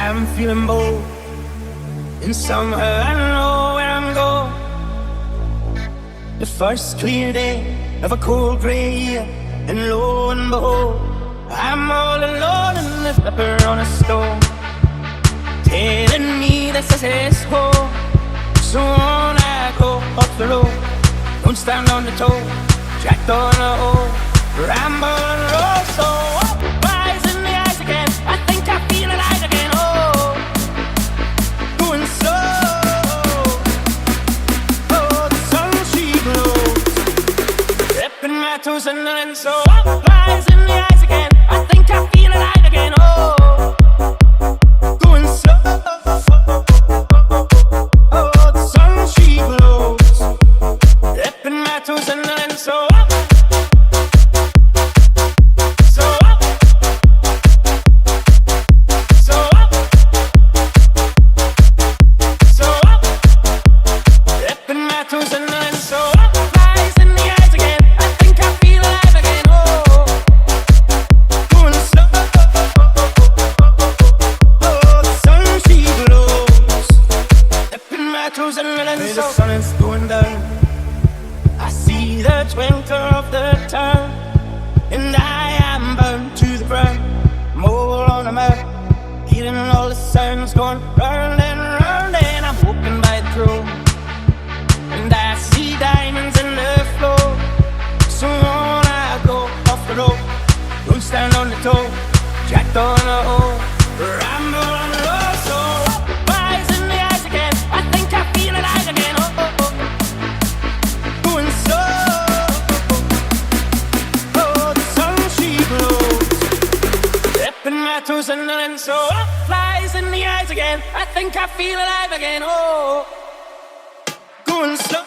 I'm feeling bold. In summer I know where I'm going. The first clear day of a cold grey year, and lo and behold, I'm all alone in the pepper on a stone, telling me this is his home. So on I go up the road, don't stand on the toe, jacked on a hole, ramble and roll. So up, rise in the eyes again, I think I feel alive again. Oh, going slow, oh, the sun she glows, dipping my toes in the lens. So up, rise in the eyes again, I think I feel alive again. Oh, going slow, oh, the sun she glows, dipping my toes in the lens. So up, so up, so up, so up, dipping my toes in the lens. So up, rise in the eyes again, I think I feel alive again. Oh, going slow, oh, the sun she glows, dipping my toes in the lens. Hey, the sun is going down, I see the twinkle of the town, and I am bound to the ground, mole on a map, hearing all the sounds going round and round, and I'm walking by the throne, and I see diamonds in the floor. So on I go off the road, don't stand on the toe, jacked on a hole, ramble on the road. So up, rise in the eyes again, I think I feel alive again. Oh, oh, oh, going slow, oh, the sun she glows, dipping my toes in the lens. So up, rise in the eyes again, I think I feel alive again. Oh, going slow.